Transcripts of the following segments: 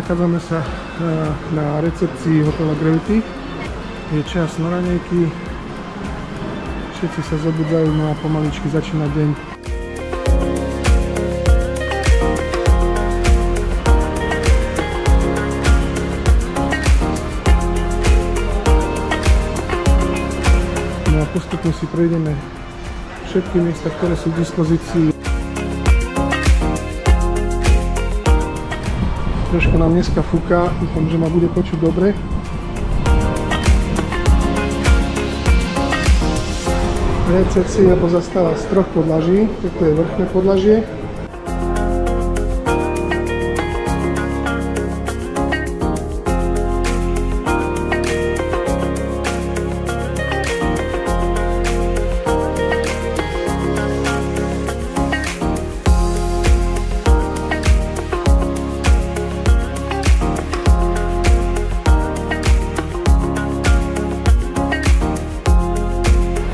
Nachádzame sa na recepcii hotela Gravity. Je čas na raňajky. Všetci sa zobudzajú, no a pomaličky začína deň. No a postupne si prejdeme všetky miesta, ktoré sú k dispozícii. Trošku nám dneska fúka, dúfam, že ma bude počuť dobre. Recepcia pozastáva z 3 podlaží, toto je vrchné podlažie.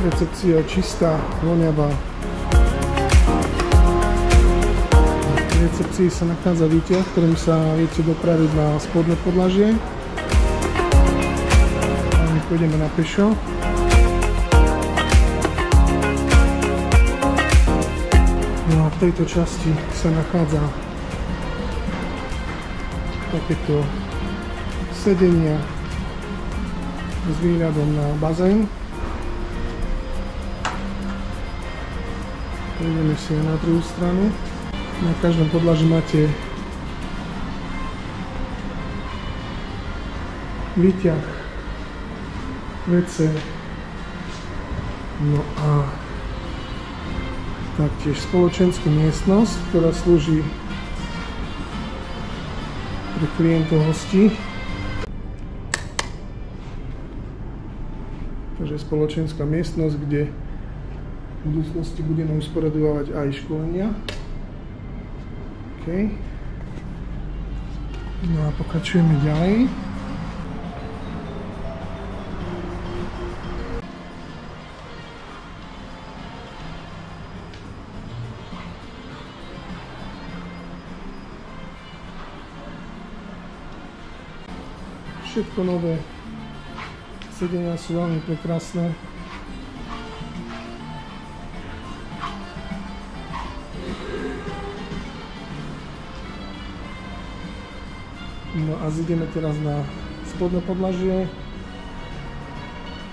Recepcia čistá, voňavá. V recepcii sa nachádza výťah, ktorým sa viete dopraviť na spodné podlažie. A my pôjdeme na pešo. No a v tejto časti sa nachádza takéto sedenia s výhľadom na bazén. Prejdeme si aj na druhú stranu. Na každom podlaží máte výťah, WC, no a taktiež spoločenskú miestnosť, ktorá slúži pre klientov hostí. Takže spoločenská miestnosť, kde v budúcnosti budeme usporadovať aj školenia. OK. No a pokračujeme ďalej. Všetko nové. Sedenia sú veľmi prekrásne. No a zideme teraz na spodné podlažie,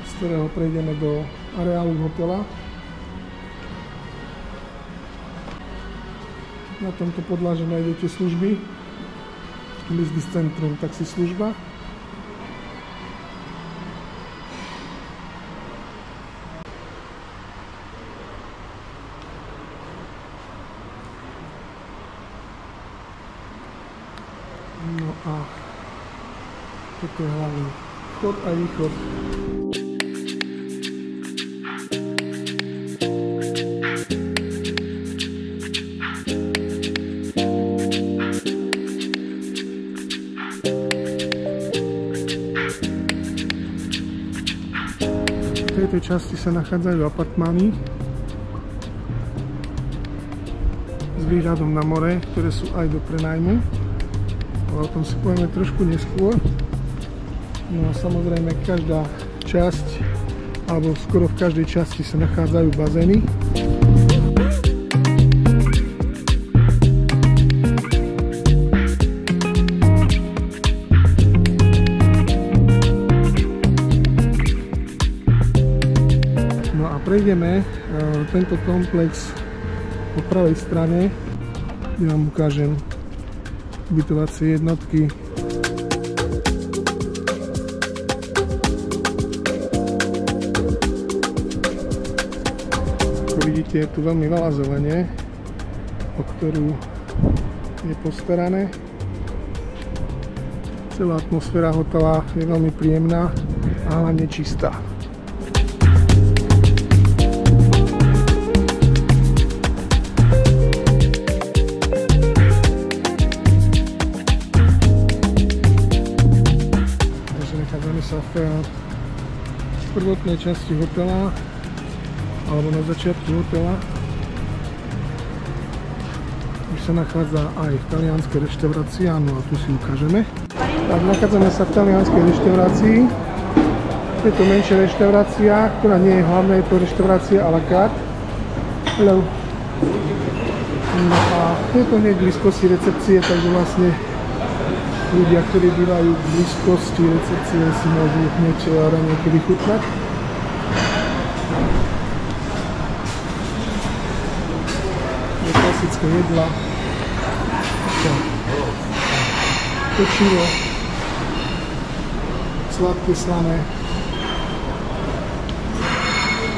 z ktorého prejdeme do areálu hotela. Na tomto podlaží nájdete služby, business centrum, taxislužba. No a toto je hlavný vchod a východ. V tejto časti sa nachádzajú apartmány s výhľadom na more, ktoré sú aj do prenajmu. O tom si povieme trošku neskôr. No a samozrejme každá časť, alebo skoro v každej časti sa nachádzajú bazény. No a prejdeme tento komplex po pravej strane, kde vám ukážem ubytovacie jednotky. Ako vidíte, je tu veľmi veľa zelene, o ktorú je postarané. Celá atmosféra hotela je veľmi príjemná a hlavne čistá. V prvotnej časti hotela alebo na začiatku hotela. Už sa nachádza aj v talianskej reštaurácii, áno, a tu si ukážeme. Tak, nachádzame sa v talianskej reštaurácii. Je to menšia reštaurácia, ktorá nie je hlavná, je to reštaurácia à la carte. Hello. No a je to hneď v blízkosti recepcie, takže vlastne ľudia, ktorí bývajú v blízkosti recepcie, si môžu hneď raňajky vychutnať. Je klasické jedla. Pečivo, sladké, slané.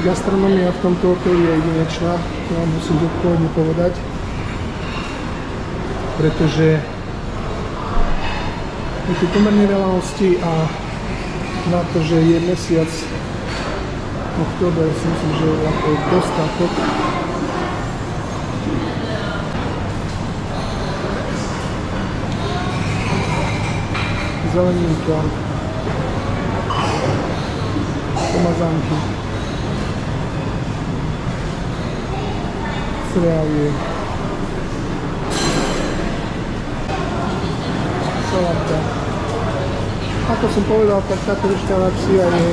Gastronomia v tomto hoteli je jedinečná, to vám musím zodpovedne povedať, pretože je tu pomerne veľa hostí a na to, že je mesiac október, si myslím, že je ako dostatok. Zeleninka, pomazánky, cereálie, saláta. Ako som povedal, tak táto reštaurácia je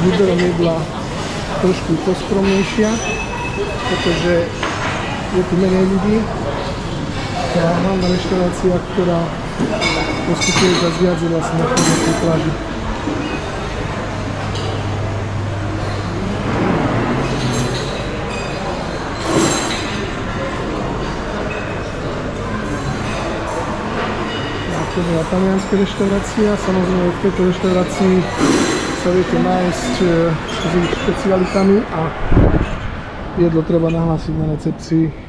výberom jedla trošku poskromnejšia, pretože je tu menej ľudí. A hlavná reštaurácia, ktorá poskytuje za viac je vlastne na tej pláži. To bola talianská reštaurácia, samozrejme v tejto reštaurácii sa viete nájsť s ich špecialitami a jedlo treba nahlásiť na recepcii.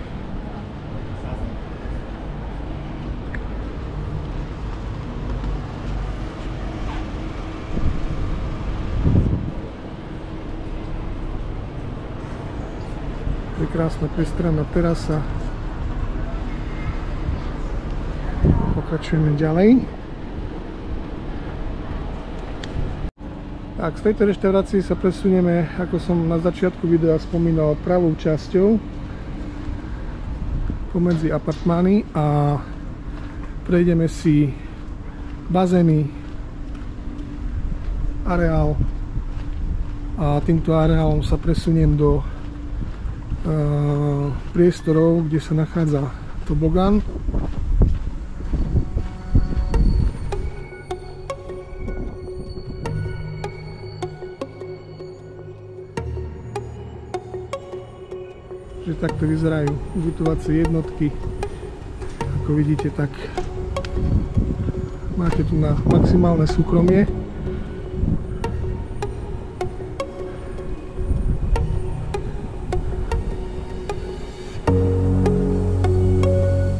Je krásna prestranná terasa. Pokračujeme ďalej. Tak, z tejto reštaurácii sa presunieme, ako som na začiatku videa spomínal, pravou časťou pomedzi apartmány a prejdeme si bazény, areál a týmto areálom sa presuniem do priestorov, kde sa nachádza tobogán. Že takto vyzerajú ubytovacie jednotky. Ako vidíte, tak máte tu na maximálne súkromie.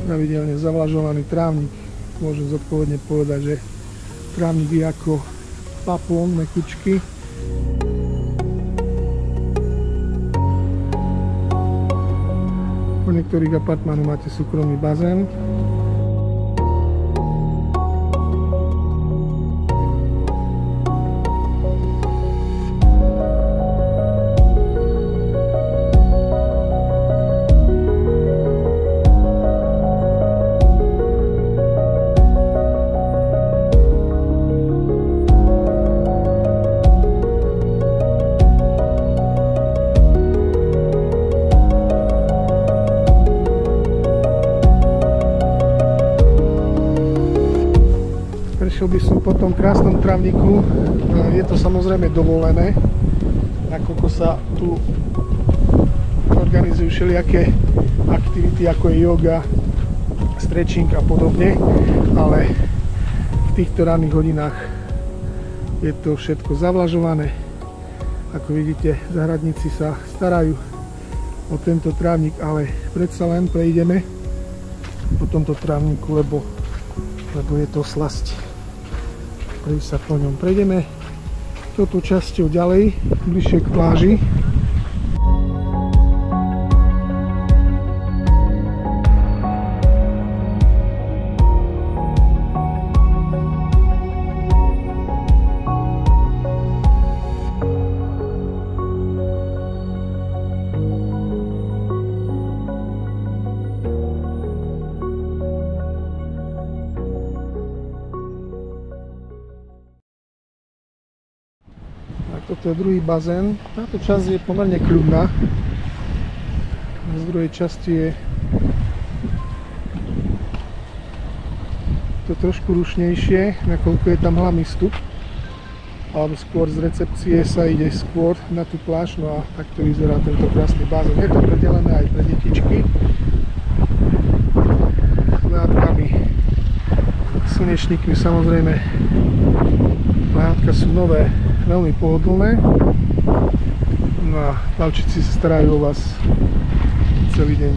Pravidelne zavlažovaný trávnik. Môžem zodpovedne povedať, že trávnik je ako papón, mekučky. Po niektorých apartmánoch máte súkromný bazén. Prešiel by som po tom krásnom trávniku, je to samozrejme dovolené, nakoľko sa tu organizujú všelijaké aktivity ako je yoga, stretching a podobne, ale v týchto ranných hodinách je to všetko zavlažované. Ako vidíte, záhradníci sa starajú o tento trávnik, ale predsa len prejdeme po tomto trávniku, lebo je to slasť. Sa po ňom prejdeme touto časťou ďalej, bližšie k pláži. Toto je druhý bazén. Táto časť je pomerne kľudná. Z druhej časti je to trošku rušnejšie, nakoľko je tam hlavný vstup. Alebo skôr z recepcie sa ide skôr na tú pláž, no a takto vyzerá tento krásny bazén. Je to predelené aj pre detičky. Hľadkami, slnečníkmi samozrejme. Hľadka sú nové, veľmi pohodlné. No a plavčici sa starajú o vás celý deň.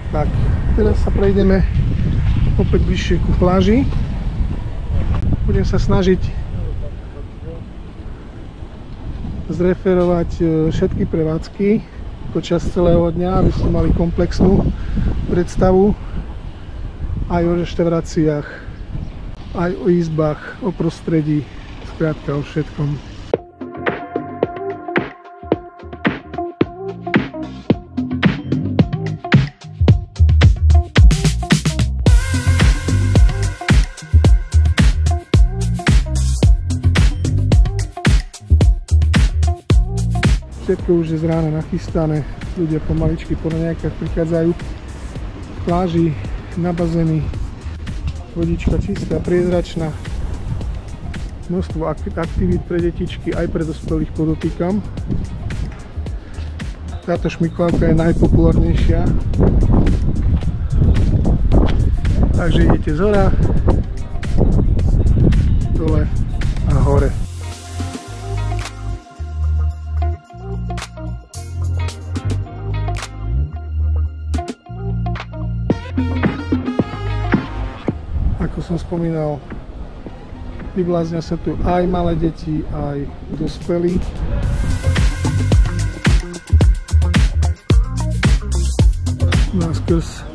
Tak, teraz sa prejdeme opäť bližšie ku pláži. Budem sa snažiť zreferovať všetky prevádzky počas celého dňa, aby ste mali komplexnú predstavu aj o reštauráciách, aj o izbách, o prostredí, skrátka o všetkom. Všetko už je z rána nachystané, ľudia pomaličky po nejakách prichádzajú k pláži, na bazény, vodička čistá, priezračná, množstvo aktivít pre detičky, aj pre dospelých podotýkam. Táto šmyklavka je najpopulárnejšia, takže idete z hora, dole a hore. Ako som spomínal, vybláznia sa tu aj malé deti, aj dospelí. No a skrz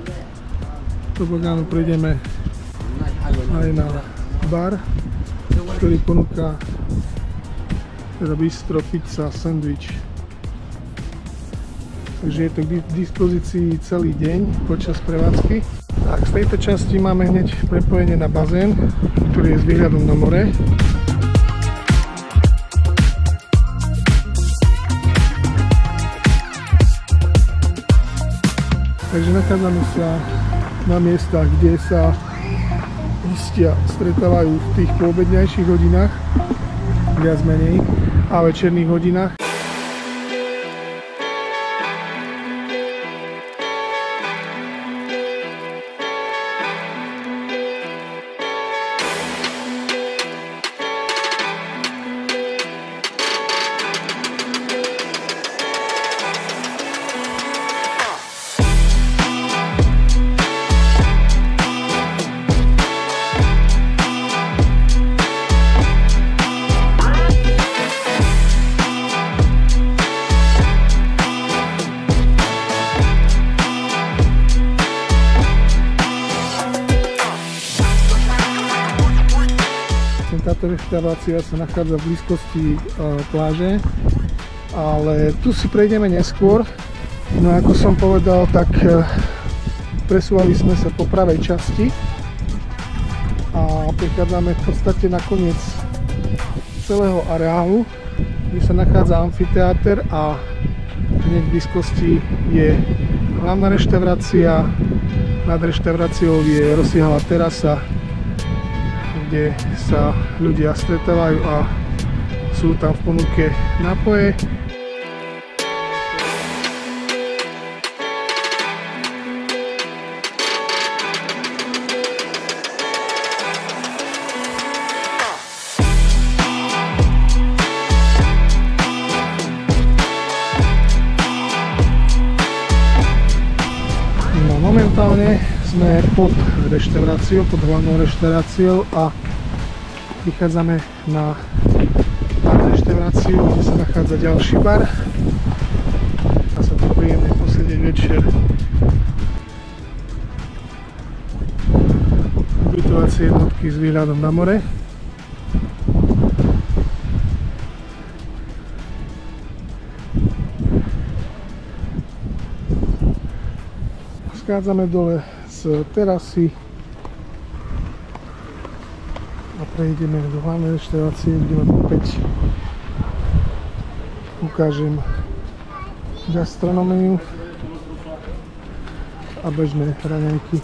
tobogánu prídeme aj na bar, ktorý ponúka teda bistro, pizza, sandwich. Takže je to k dispozícii celý deň počas prevádzky. Tak, z tejto časti máme hneď prepojenie na bazén, ktorý je s výhľadom na more. Takže nachádzame sa na miestach, kde sa hostia stretávajú v tých poobedňajších hodinách, viac menej, a večerných hodinách. Táto reštaurácia sa nachádza v blízkosti pláže, ale tu si prejdeme neskôr. No ako som povedal, tak presúvali sme sa po pravej časti a prichádzame v podstate na koniec celého areálu, kde sa nachádza amfiteáter a hneď v blízkosti je hlavná reštaurácia. Nad reštauráciou je rozsiahla terasa, kde sa ľudia stretávajú a sú tam v ponuke nápoje. No, momentálne sme pod reštauráciou, pod hlavnou reštauráciou a vychádzame na reštauráciu, kde sa nachádza ďalší bar. Dá sa tu príjemne posledieť večer. Ubytovacie jednotky s výhľadom na more. Schádzame dole z terasy a prejdeme do hlavnej reštaurácie, kde vám opäť ukážem gastronómiu a bežné raňajky.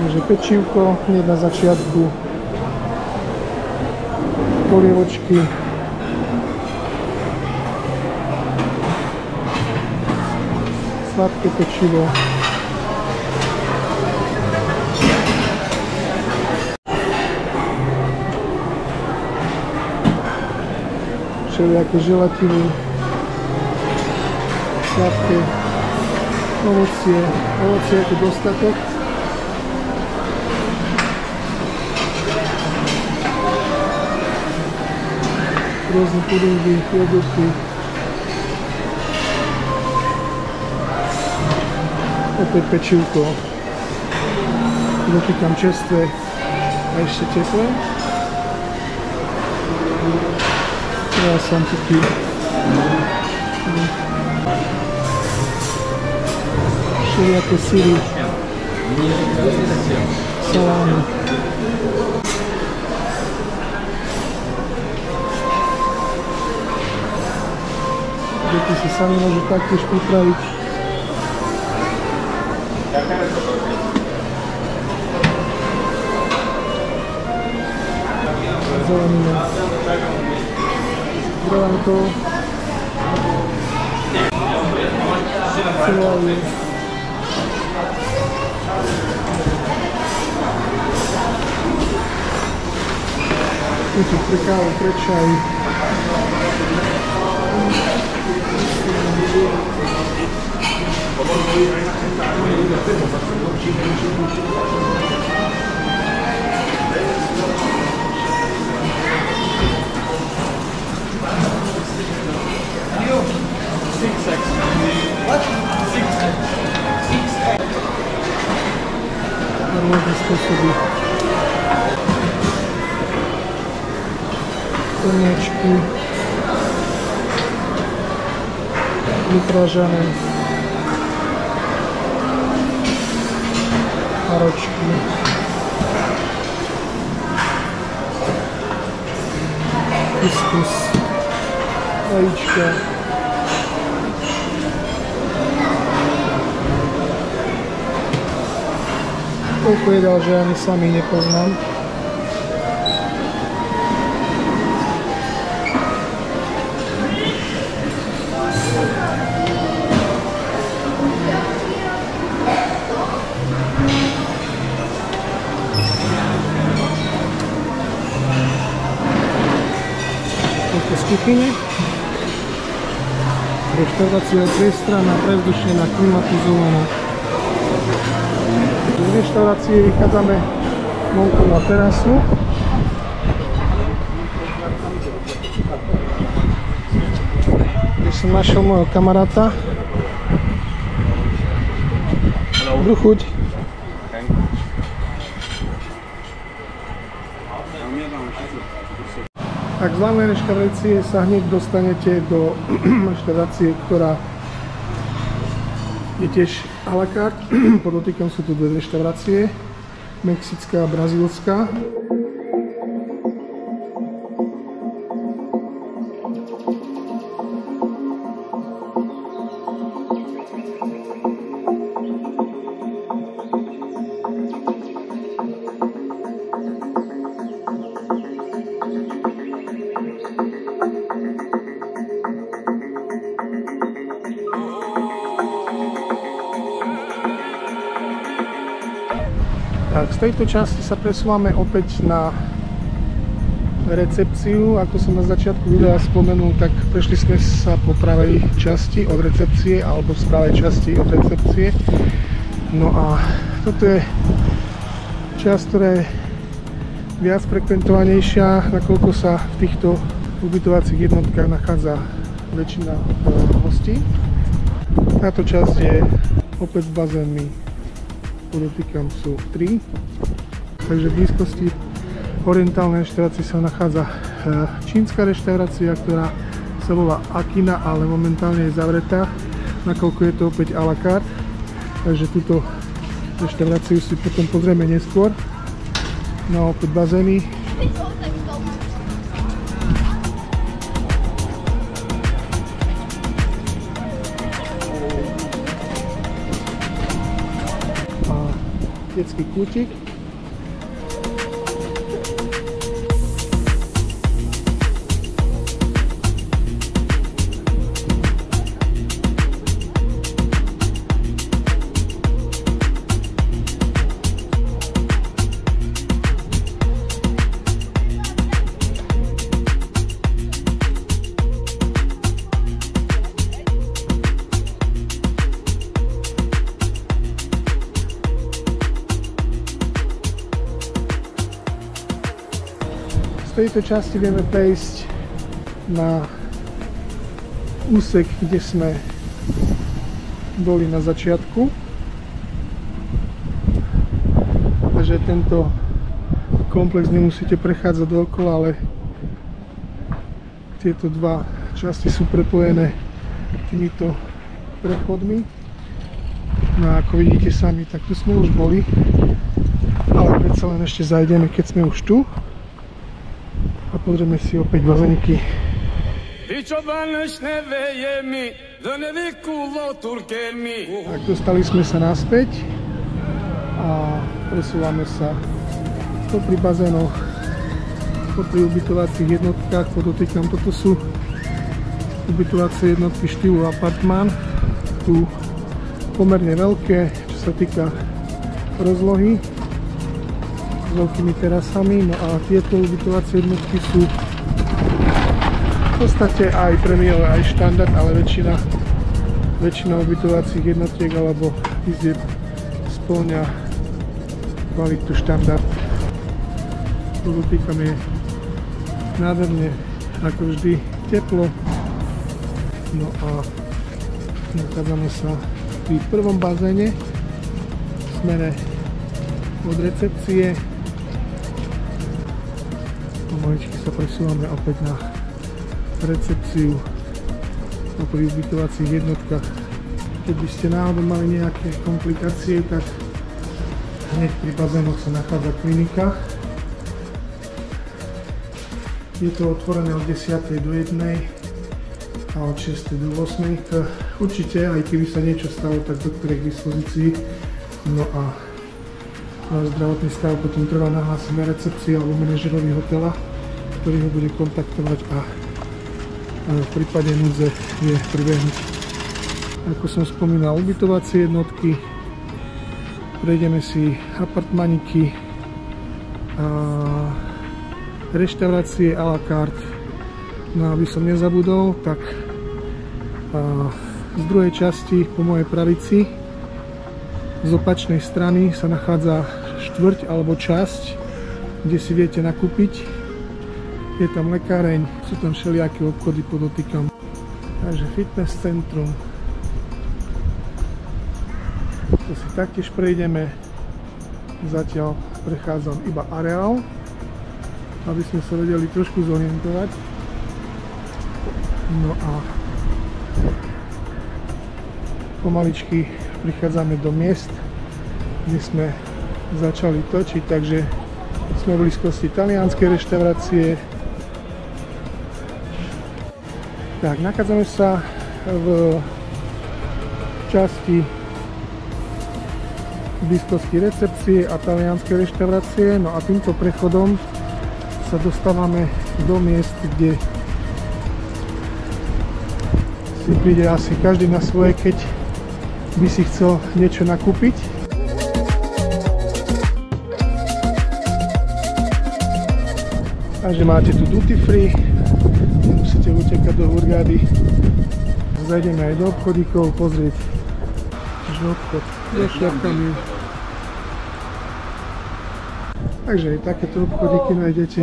Takže pečívko hneď na začiatku, polievočky, sladké pečivo, všelijaké želatiny, sladké ovocie je tu dostatok. Rôzne pudingy, jogurty. Opäť pečivko. Dotýkam čerstvé a ešte teplé. Teraz som taký všelijaké syry, salámy. Deti si sami môžu taktiež pripraviť. Zelenina. Bránko. Celálie. Tu sú pre kávu, pre čaj. Rôzne spôsoby. Koniačky. Vypražané. Maročky. Kuskus. Vajíčka. Toľko jedál, že ani sami nepoznám. Toľko z kuchyne. Reštaurácia je priestraná, prevzdušnená, klimatizovaná. Z reštaurácie vychádzame vonku na terasu. Kde som našiel môjho kamaráta. Dobrú chuť. Tak z hlavnej reštaurácie sa hneď dostanete do reštaurácie, ktorá je tiež à la carte. Podotýkam, sú tu dve reštaurácie, mexická a brazílska. Tak, z tejto časti sa presúvame opäť na recepciu. Ako som na začiatku videa spomenul, tak prešli sme sa po pravej časti od recepcie alebo z pravej časti od recepcie. No a toto je časť, ktorá je viac frekventovanejšia, nakoľko sa v týchto ubytovacích jednotkách nachádza väčšina hostí. Táto časť je opäť s bazénmi. Podotýkam, sú 3, takže v blízkosti orientálnej reštaurácii sa nachádza čínska reštaurácia, ktorá sa volá Akina, ale momentálne je zavretá, nakoľko je to opäť à la carte. Takže túto reštauráciu si potom pozrieme neskôr. No opäť bazény. A detský kútik. Z tejto časti vieme prejsť na úsek, kde sme boli na začiatku. Takže tento komplex nemusíte prechádzať dookola, ale tieto dva časti sú prepojené týmito prechodmi. No a ako vidíte sami, tak tu sme už boli, ale predsa len ešte zajdeme, keď sme už tu. A pozrieme si opäť bazénky. Tak dostali sme sa naspäť a presúvame sa popri bazénoch, popri ubytovacích jednotkách. Podotýkam, toto sú ubytovacie jednotky štýlu apartmán. Tu pomerne veľké, čo sa týka rozlohy, s veľkými terasami. No a tieto ubytovacie jednotky sú v podstate aj premiové, aj štandard, ale väčšina ubytovacích jednotiek alebo izieb spĺňa kvalitu štandard. Podotýkam, je nádherne, ako vždy, teplo. No a nachádzame sa v prvom bazéne v smere od recepcie. Pomaličky sa presúvame opäť na recepciu pri ubytovacích jednotkách. Keď by ste náhodou mali nejaké komplikácie, tak hneď pri bazénoch sa nachádza klinika. Je to otvorené od 10. do 1. a od 6. do 8. Určite, aj keby sa niečo stalo, tak doktor je k dispozícii. No a zdravotný stav potom treba nahlásiť na recepcii alebo manažerovi hotela, ktorý ho bude kontaktovať a v prípade núdze vie pribehnúť. Ako som spomínal, ubytovacie jednotky, prejdeme si apartmaniky, reštaurácie à la carte. No aby som nezabudol, tak z druhej časti po mojej pravici z opačnej strany sa nachádza štvrť alebo časť, kde si viete nakúpiť. Je tam lekáreň, sú tam všelijaké obchody, podotýkam. Takže fitness centrum. To si taktiež prejdeme. Zatiaľ prechádzam iba areál, aby sme sa vedeli trošku zorientovať. No a pomaličky prichádzame do miest, kde sme začali točiť, takže sme v blízkosti talianskej reštaurácie. Tak, nachádzame sa v časti v blízkosti recepcie a talianskej reštaurácie. No a týmto prechodom sa dostávame do miest, kde si príde asi každý na svoje, keď by si chcel niečo nakúpiť. Takže máte tu duty free, nemusíte utekať do Hurgády. Zajdeme aj do obchodíkov pozrieť, že obchod so šľapkami. Takže aj takéto obchodíky nájdete.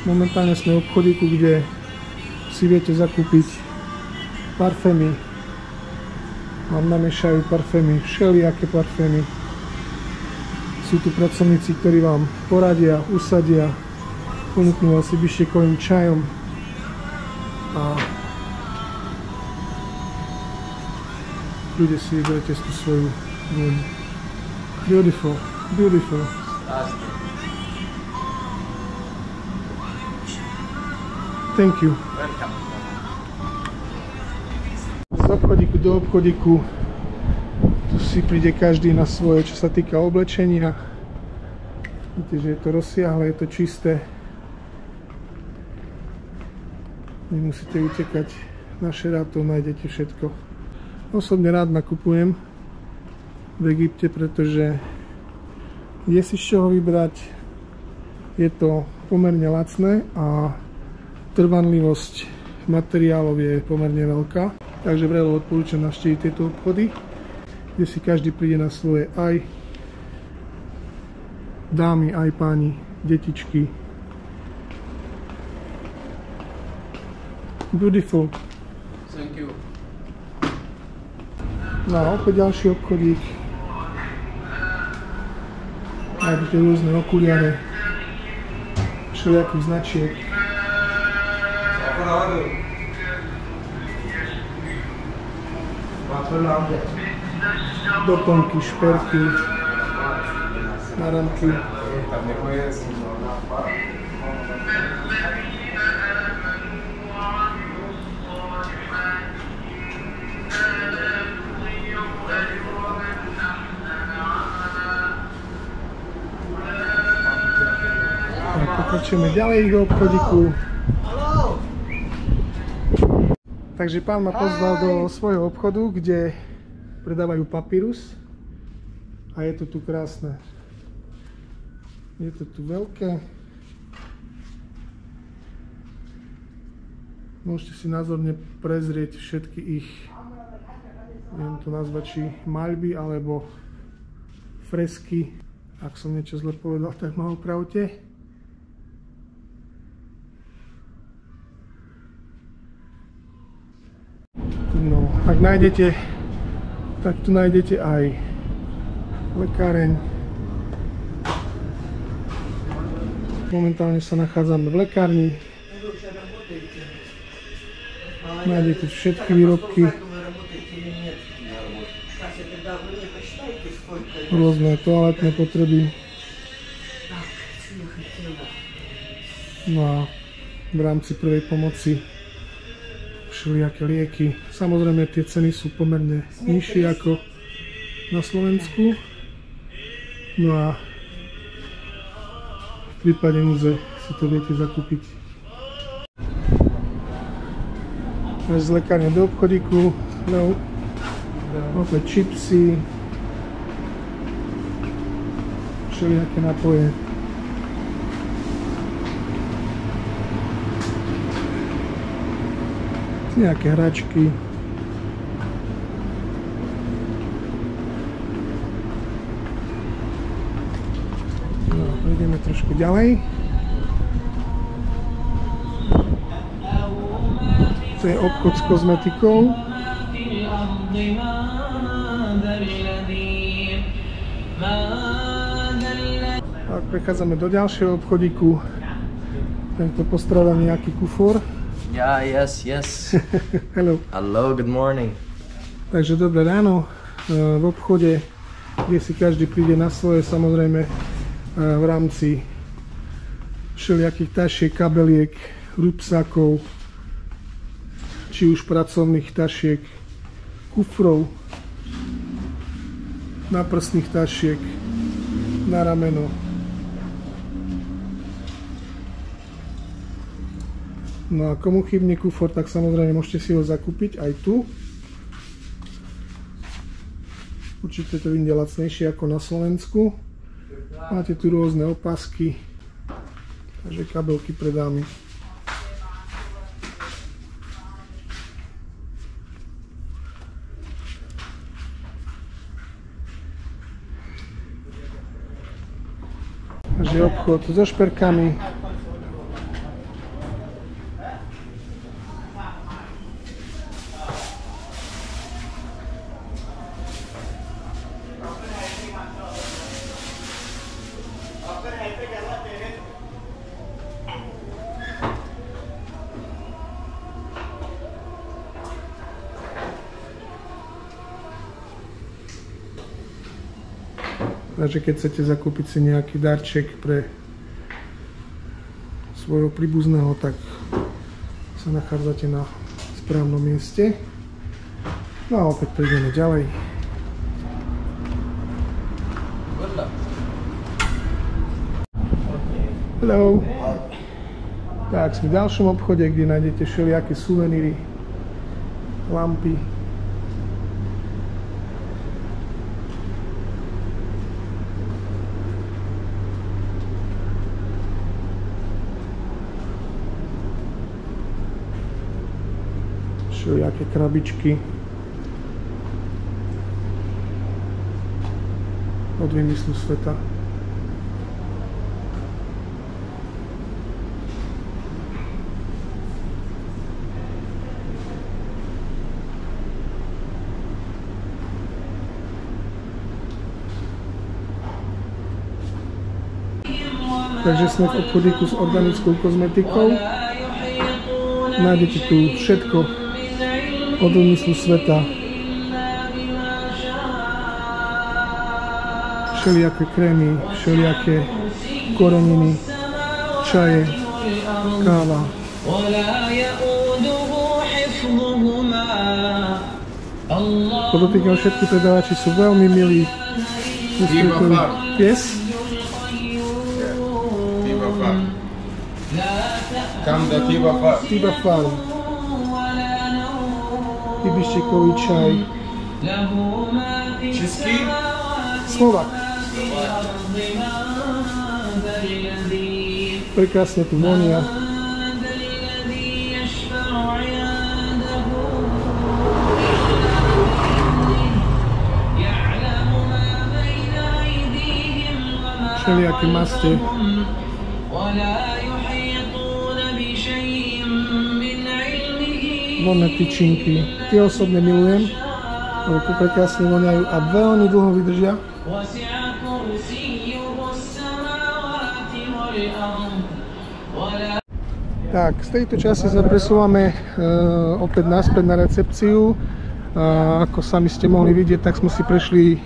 Momentálne sme v obchodíku, kde si viete zakúpiť parfémy. Vám namiešajú parfémy, všelijaké parfémy. Sú tu pracovníci, ktorí vám poradia, usadia, ponúknú vás si bištekovým čajom a ľudia si vyberete tú svoju vôňu. Beautiful, beautiful. Thank you. Welcome. Z obchodíku do obchodíku tu si príde každý na svoje, čo sa týka oblečenia. Vidíte, že je to rozsiahle, je to čisté. Nemusíte utekať na šeráto, nájdete všetko. Osobne rád nakupujem v Egypte, pretože je si z čoho vybrať, je to pomerne lacné a trvanlivosť materiálov je pomerne veľká. Takže vrelo odporúčam navštíviť tieto obchody, kde si každý príde na svoje, aj dámy, aj páni, detičky. Beautiful. Thank you. No a opäť ďalší obchodík. Nájdete rôzne okuliare, všelijakých značiek. Doplnky, šperky, náramky. Pokračujeme ďalej do obchodíku. Takže pán ma pozval do svojho obchodu, kde predávajú papírus. A je to tu krásne. Je to tu veľké. Môžete si názorne prezrieť všetky ich, neviem to nazvať, či maľby alebo fresky. Ak som niečo zle povedal, tak ma opravte. No, ak nájdete, tak tu nájdete aj lekáreň. Momentálne sa nachádzame v lekárni. Nájdete všetky výrobky, rôzne toaletné potreby. No a v rámci prvej pomoci všelijaké lieky. Samozrejme tie ceny sú pomerne nižšie ako na Slovensku. No a v prípade núdze si to viete zakúpiť. Až z lekárne do obchodíku. No. Opäť čipsy. Všelijaké nápoje. Nejaké hračky. No, ideme trošku ďalej. To je obchod s kozmetikou. A prechádzame do ďalšieho obchodíku. Tento postradá nejaký kufor. Yeah, yes. Hello. Hello, good morning. Takže dobré ráno v obchode, kde si každý príde na svoje, samozrejme v rámci všelijakých tašiek, kabeliek, rúbsakov, či už pracovných tašiek, kufrov, náprstných tašiek, na rameno. No a komu chýbne kufor, tak samozrejme môžete si ho zakúpiť aj tu. Určite to vyjde lacnejšie ako na Slovensku. Máte tu rôzne opasky, takže kabelky pre dámy. Takže obchod so šperkami. Takže keď chcete zakúpiť si nejaký darček pre svojho príbuzného, tak sa nachádzate na správnom mieste. No a opäť prejdeme ďalej. Hello. Tak, sme v ďalšom obchode, kde nájdete všelijaké suveníry, lampy. Všelijaké krabičky od vymyslu sveta. Takže sme v obchodíku s organickou kozmetikou. Nájdete tu všetko od vymyslu sveta. Všelijaké krémy, všelijaké koreniny, čaje, káva. Podotýkam, všetky predávači sú veľmi milí. Yes? Tiba Farm. Tybištekový čaj. Český? Slovak. Prekrásne tu vonia. Všelijaké maste. Vonné tyčinky. Tie osobne milujem, lebo tu prekrásne voňajú a veľmi dlho vydržia. Tak, z tejto časti sa presúvame opäť naspäť na recepciu. Ako sami ste mohli vidieť, tak sme si prešli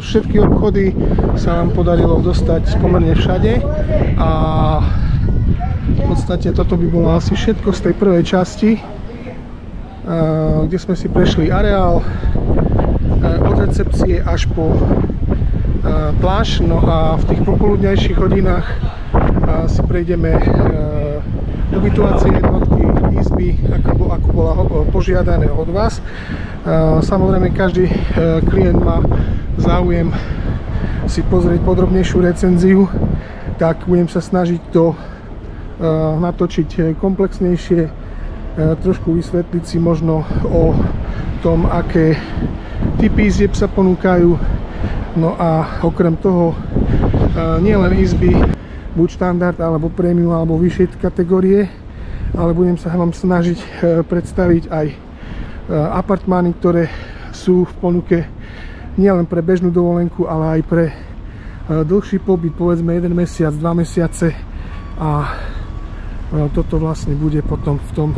všetky obchody, sa nám podarilo dostať pomerne všade a v podstate toto by bolo asi všetko z tej prvej časti, kde sme si prešli areál od recepcie až po pláž. No a v tých popoludňajších hodinách si prejdeme ubytovacie jednotky, izby, ako bola požiadané od vás. Samozrejme, každý klient má záujem si pozrieť podrobnejšiu recenziu, tak budem sa snažiť to natočiť komplexnejšie, trošku vysvetliť si možno o tom, aké typy izieb sa ponúkajú. No a okrem toho nielen izby buď štandard, alebo premium, alebo vyššie kategórie, ale budem sa vám snažiť predstaviť aj apartmány, ktoré sú v ponuke nielen pre bežnú dovolenku, ale aj pre dlhší pobyt, povedzme 1 mesiac, 2 mesiace. A toto vlastne bude potom v tom,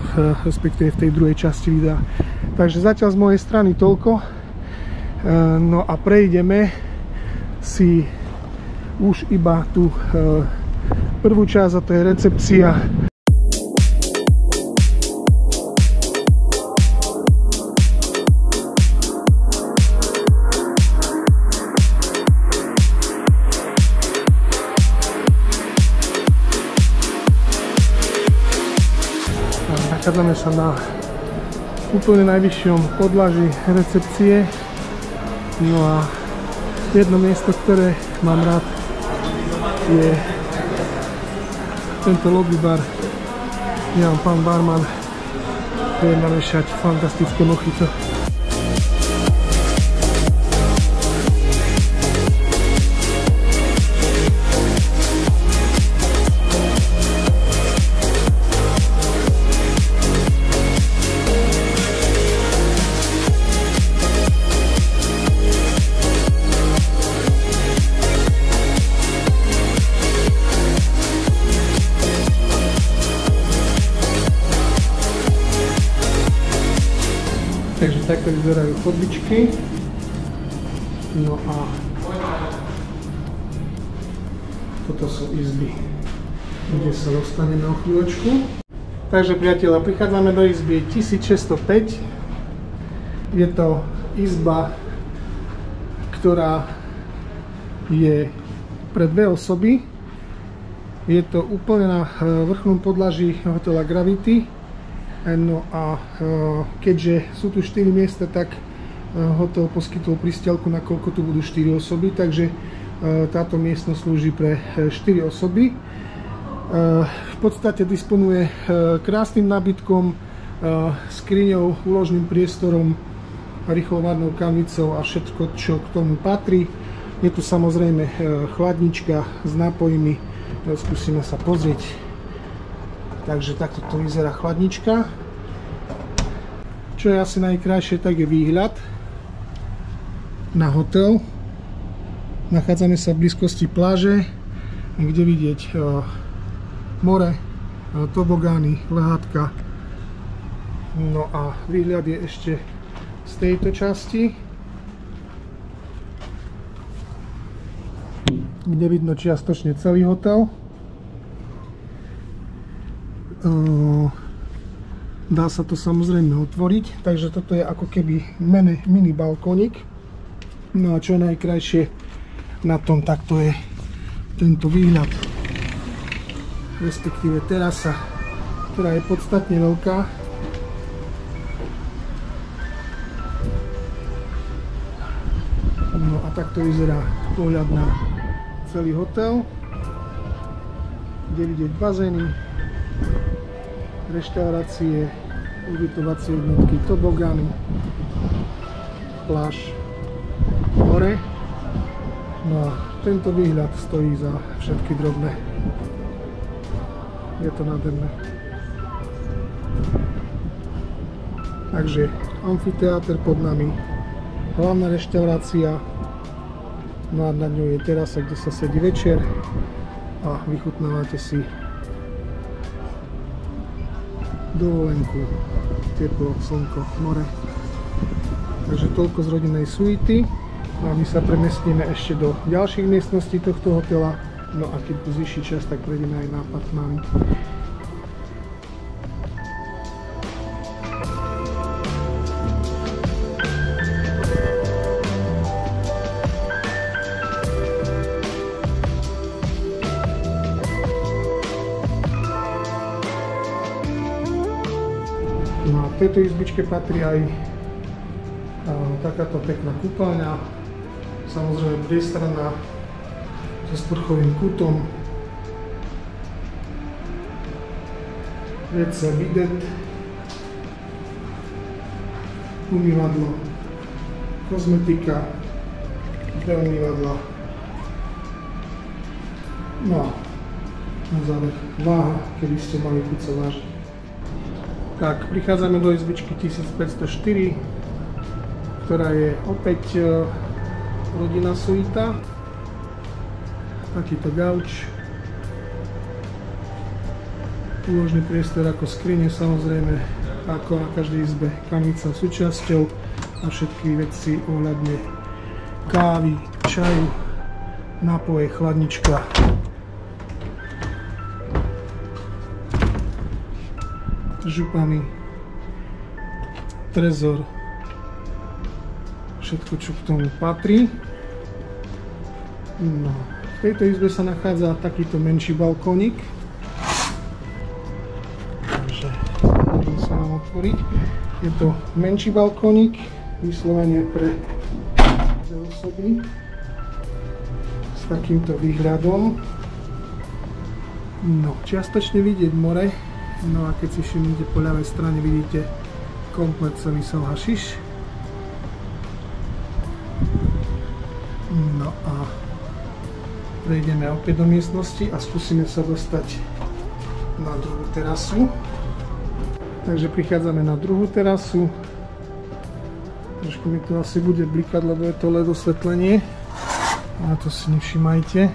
respektíve v tej druhej časti videa. Takže zatiaľ z mojej strany toľko. No a prejdeme si už iba tú prvú časť, a to je recepcia. Nachádzame sa na úplne najvyššom podlaží recepcie. No a jedno miesto, ktoré mám rád, je tento lobby bar. Ja mám pán barman, ktorý má namiešať fantastické mojito. Takže takto vyzerajú chodbičky. No a Toto sú izby, kde sa dostaneme o chvíľočku. Takže priatelia, prichádzame do izby 1605. Je to izba, ktorá je pre dve osoby. Je to úplne na vrchnom podlaží hotela Gravity. No a keďže sú tu 4 miesta, tak hotel poskytol prístelku, nakoľko tu budú 4 osoby, takže táto miestnosť slúži pre 4 osoby. V podstate disponuje krásnym nábytkom, skriňou, úložným priestorom, rýchlovárnou kanvicou a všetko, čo k tomu patrí. Je tu samozrejme chladnička s nápojmi, skúsime sa pozrieť. Takže takto to vyzerá chladnička. Čo je asi najkrajšie, tak je výhľad na hotel. Nachádzame sa v blízkosti pláže, kde vidieť more, tobogány, lehátka. No a výhľad je ešte z tejto časti, kde vidno čiastočne celý hotel. Dá sa to samozrejme otvoriť, takže toto je ako keby mini balkónik. No a čo najkrajšie na tom, tak to je tento výhľad, respektíve terasa, ktorá je podstatne veľká. No a takto vyzerá pohľad na celý hotel, kde vidieť bazény, reštaurácie, ubytovacie jednotky, tobogány, pláž, more. No a tento výhľad stojí za všetky drobné. Je to nádherné. Takže amfiteáter pod nami, hlavná reštaurácia, no a na ňu je terasa, kde sa sedí večer a vychutnávate si dovolenku, teplo, slnko, more. Takže toľko z rodinnej suity. No a my sa premiestníme ešte do ďalších miestností tohto hotela. No a keď zvýši čas, tak prejdeme aj na apartmány. No a v tejto izbičke patrí aj takáto pekná kúpeľňa, samozrejme priestranná, so sprchovým kútom, WC, bidet, umývadlo, kozmetika, dve umývadla. No a na záver váha, keby ste mali chuť sa vážiť. Tak, prichádzame do izbičky 1504, ktorá je opäť rodinná suita. Takýto gauč. Úložný priestor ako skrine, samozrejme, ako na každej izbe, kanvica súčasťou a všetky veci ohľadne kávy, čaju, nápoje, chladnička. Župami, trezor, všetko, čo k tomu patrí. No, v tejto izbe sa nachádza takýto menší balkónik. Takže môžem sa nám otvoriť. Je to menší balkónik, vyslovene pre dve osoby s takýmto výhľadom. No, čiastočne vidieť more. No a keď si všimnete po ľavej strane, vidíte komplet celý Sal Hašiš. No a prejdeme opäť do miestnosti a skúsime sa dostať na druhú terasu. Takže prichádzame na druhú terasu. Trošku mi to asi bude blikať, lebo je to LED osvetlenie. A to si nevšimajte.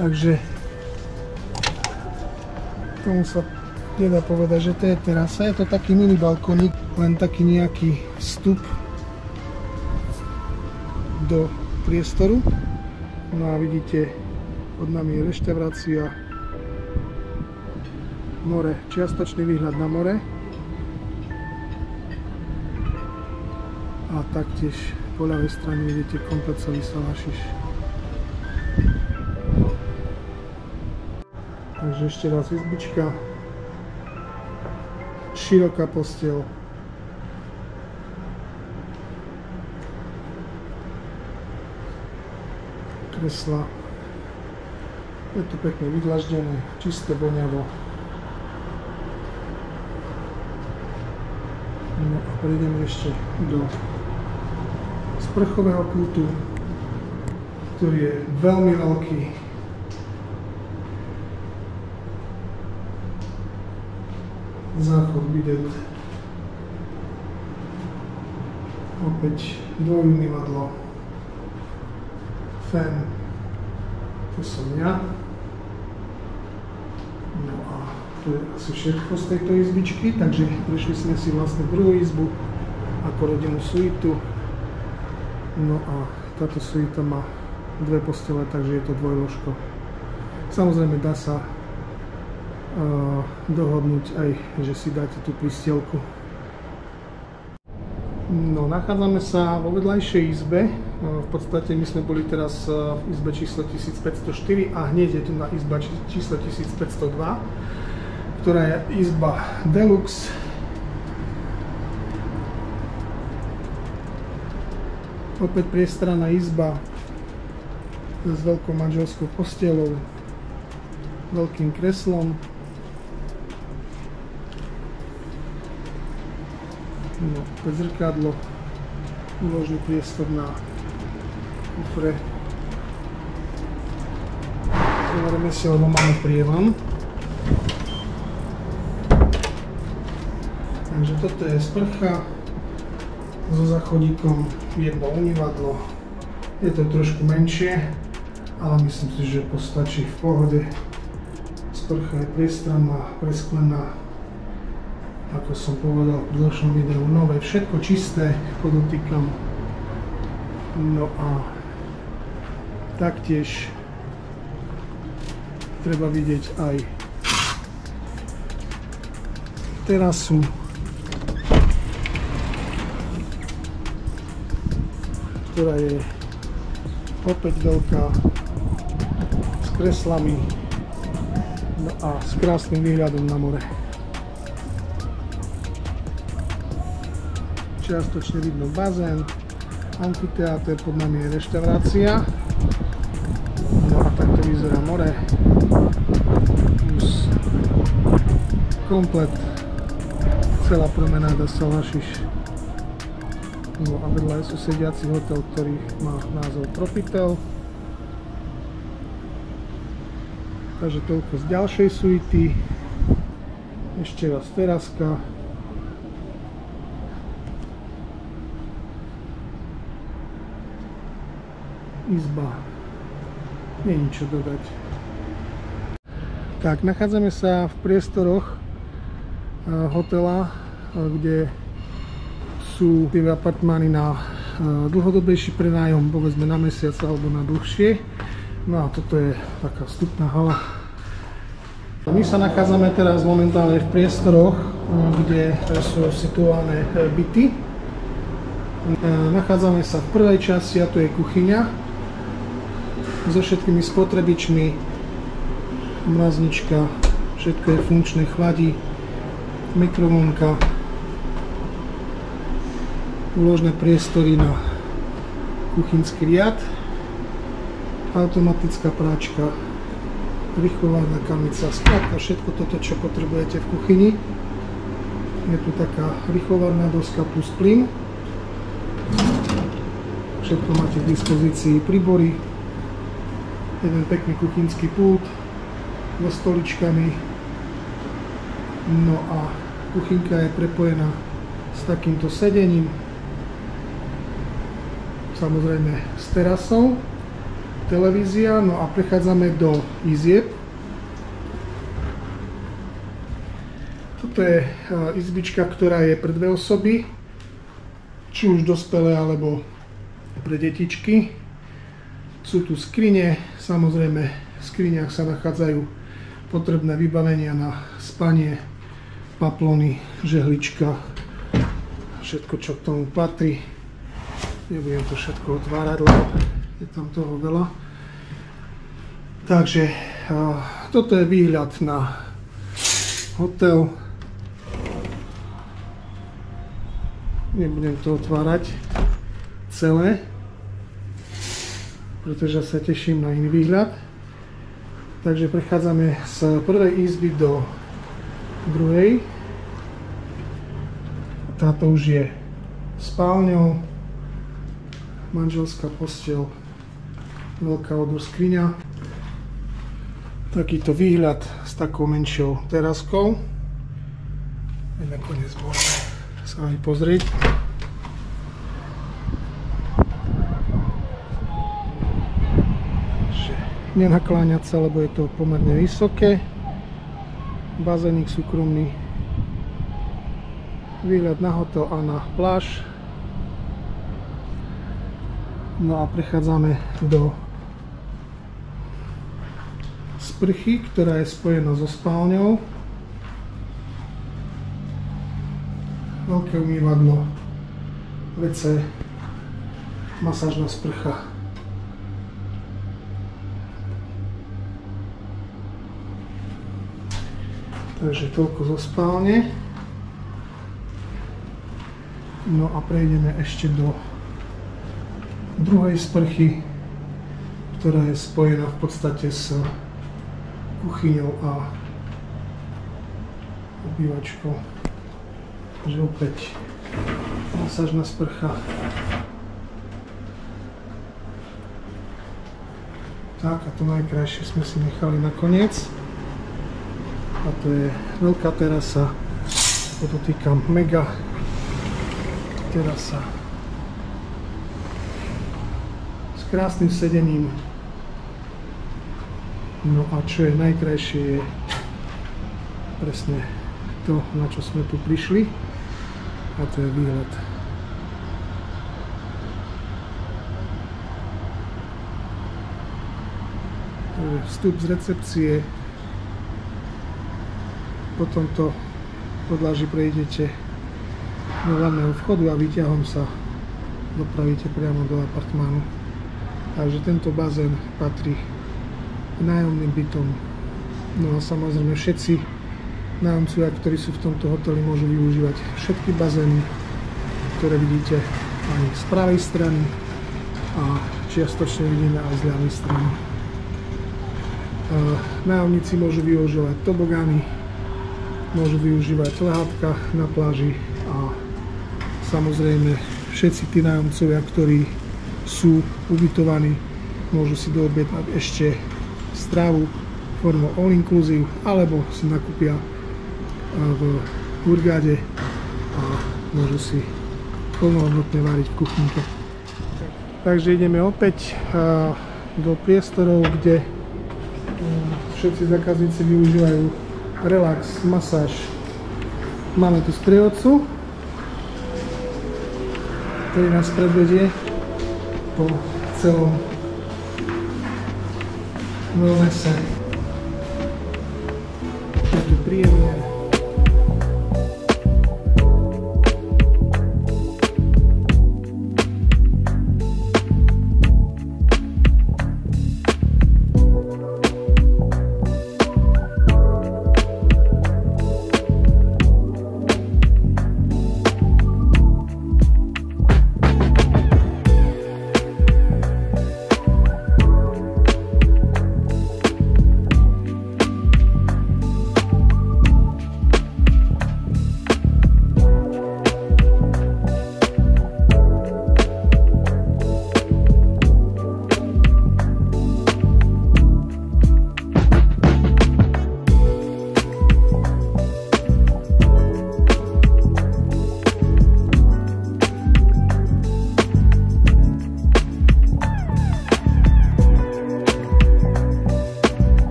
Takže tomu sa nedá povedať, že to je terasa. Je to taký mini balkónik, len taký nejaký vstup do priestoru. No a vidíte, pod nami je reštaurácia, more, čiastočný výhľad na more a taktiež po ľavej strane vidíte komplet celý Salašiš. Takže ešte raz izbička, široká posteľ, kresla, je to pekne vydlaždené, čisté, voňavo. No a prejdeme ešte do sprchového kútu, ktorý je veľmi veľký. Záchod, bidet. Opäť dvojumývadlo. Fén. Tu som ja. No a to je asi všetko z tejto izbičky, takže prešli sme si vlastne druhú izbu ako rodinnú suitu. No a táto suita má dve postele, takže je to dvojložko. Samozrejme dá sa dohodnúť aj, že si dáte tú pristielku. No, nachádzame sa vo vedľajšej izbe. V podstate my sme boli teraz v izbe číslo 1504 a hneď je tu na izba číslo 1502, ktorá je izba Deluxe. Opäť priestranná izba s veľkou manželskou posteľou, veľkým kreslom. No, opäť zrkadlo, úložný priestor na kufre. Zoberieme si, lebo máme prievan. Takže toto je sprcha so záchodíkom, jedno umývadlo. Je to trošku menšie, ale myslím si, že postačí v pohode. Sprcha je priestranná, presklená. Ako som povedal v predošlom videu, nové, všetko čisté, podotýkam. No a taktiež treba vidieť aj terasu. Ktorá je opäť veľká, s kreslami, no a s krásnym výhľadom na more. Čiastočne vidno bazén, amfiteáter, pod nami je reštaurácia. No a takto vyzerá more. Plus komplet celá promenáda Salašiš. No a vedľa je susediaci hotel, ktorý má názov Profitel. Takže toľko z ďalšej suity. Ešte raz teraska. Izba. Nie je nič čo dodať. Tak, nachádzame sa v priestoroch hotela, kde sú tie apartmány na dlhodobejší prenájom, povedzme na mesiac alebo na dlhšie. No a toto je taká vstupná hala. My sa nachádzame teraz momentálne v priestoroch, kde sú situované byty. Nachádzame sa v prvej časti a to je kuchyňa so všetkými spotrebičmi, mraznička, všetko je funkčné, chladí, mikrovlnka, úložné priestory na kuchynský riad, automatická práčka, rýchlovárna kamica, skrátka všetko toto, čo potrebujete v kuchyni. Je tu taká rýchlovárna doska plus plyn. Všetko máte k dispozícii, príbory, jeden pekný kuchynský pult so stoličkami. No a kuchynka je prepojená s takýmto sedením, samozrejme s terasou, televízia. No a prechádzame do izieb. Toto je izbička, ktorá je pre dve osoby, či už dospelé alebo pre detičky. Sú tu skrine, samozrejme v skriniach sa nachádzajú potrebné vybavenia na spanie, paplony, žehlička, všetko čo k tomu patrí. Nebudem to všetko otvárať, lebo je tam toho veľa. Takže toto je výhľad na hotel. Nebudem to otvárať celé, pretože sa teším na iný výhľad. Takže prechádzame z prvej izby do druhej. Táto už je spálňou, manželská posteľ, veľká skriňa. Takýto výhľad s takou menšou teraskou. A nakoniec môžeme sa aj pozrieť. Nenakláňať sa, lebo je to pomerne vysoké. Bazénik súkromný. Výhľad na hotel a na pláž. No a prechádzame do sprchy, ktorá je spojená so spálňou. Veľké umývadlo, WC, masážna sprcha. Takže toľko zo spálne. No a prejdeme ešte do druhej sprchy, ktorá je spojená v podstate s kuchyňou a obývačkou. Takže opäť masážna sprcha. Tak a to najkrajšie sme si nechali nakoniec. A to je veľká terasa, podotýkam mega terasa s krásnym sedením. No a čo je najkrajšie, je presne to, na čo sme tu prišli, a to je výhľad. Vstup z recepcie. Po tomto podlaží prejdete do hlavného vchodu a výťahom sa dopravíte priamo do apartmánu. Takže tento bazén patrí k nájomným bytom. No a samozrejme všetci nájomcovia, ktorí sú v tomto hoteli, môžu využívať všetky bazény, ktoré vidíte aj z pravej strany a čiastočne vidíme aj z ľavej strany. Nájomníci môžu využívať tobogány, môžu využívať lehátka na pláži a samozrejme všetci tí nájomcovia, ktorí sú ubytovaní, môžu si doobjednať ešte stravu formou all inclusive alebo si nakúpia v Hurghade a môžu si plnohodnotne variť v kuchynke. Takže ideme opäť do priestorov, kde všetci zákazníci využívajú relax, masáž. Máme tu sprievodcu, ktorý nás predvedie po celom wellnesse. Je tu príjemne.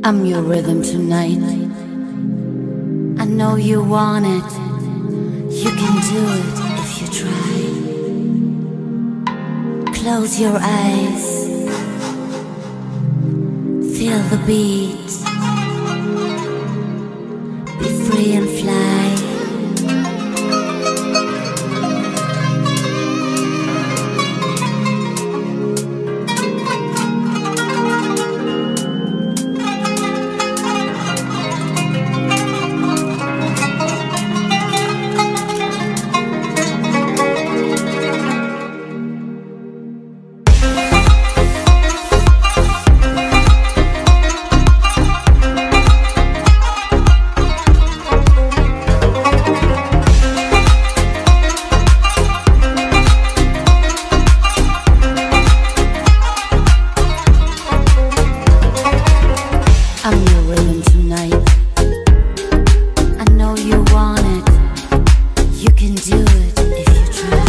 I'm your rhythm tonight. I know you want it. You can do it if you try. Close your eyes. Feel the beat. Be free and fly. I'm your rhythm tonight. I know you want it. You can do it if you try.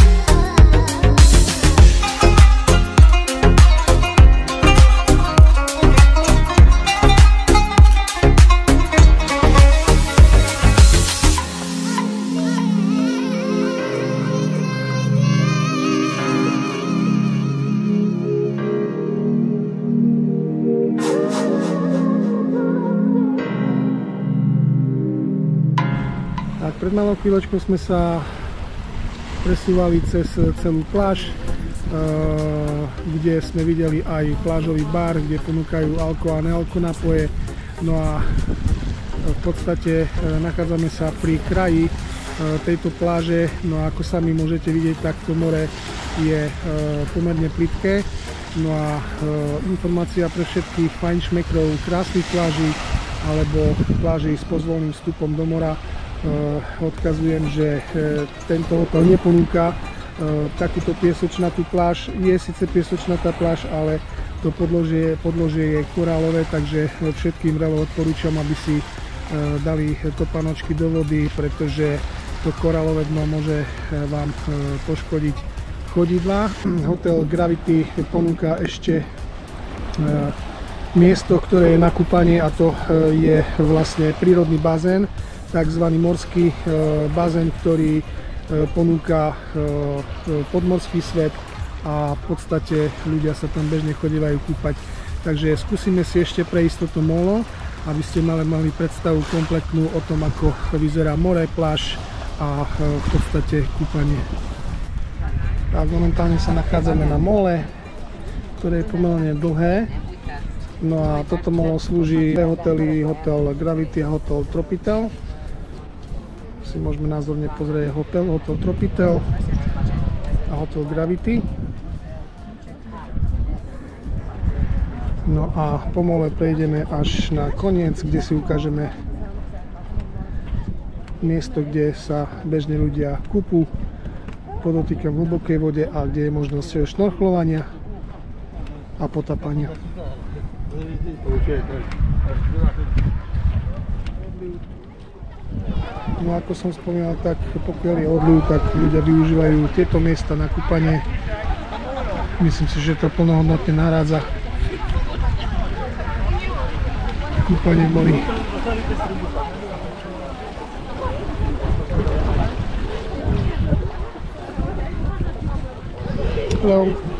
Tak pred malou chvíľočkou sme sa presúvali cez celú pláž, kde sme videli aj plážový bar, kde ponúkajú alko a nealko nápoje. No a v podstate nachádzame sa pri kraji tejto pláže. No a ako sami môžete vidieť, tak to more je pomerne plitké. No a informácia pre všetkých fajnšmekrov krásnych pláží alebo pláží s pozvolným vstupom do mora. Odkazujem, že tento hotel neponúka takúto piesočnatú pláž. Je síce piesočnatá pláž, ale to podložie je korálové, takže všetkým veľmi odporúčam, aby si dali topanočky do vody, pretože to korálové dno môže vám poškodiť chodidlá. Hotel Gravity ponúka ešte miesto, ktoré je na kúpanie, a to je vlastne prírodný bazén, takzvaný morský bazén, ktorý ponúka podmorský svet a v podstate ľudia sa tam bežne chodievajú kúpať. Takže skúsime si ešte prejsť toto molo, aby ste mali predstavu kompletnú o tom, ako vyzerá more, pláž a v podstate kúpanie. Tak momentálne sa nachádzame na mole, ktoré je pomerne dlhé. No a toto molo slúži pre hotely, hotel Gravity a hotel Tropitel. Si môžeme názorne pozrieť hotel Tropitel a hotel Gravity. No a po mole prejdeme až na koniec, kde si ukážeme miesto, kde sa bežne ľudia kúpu, podotýkam v hlbokej vode a kde je možnosť šnorchlovania a potápania. No ako som spomínal, tak pokiaľ je odliv, tak ľudia využívajú tieto miesta na kúpanie. Myslím si, že to plnohodnotne nahrádza kúpanie v mori. Hello.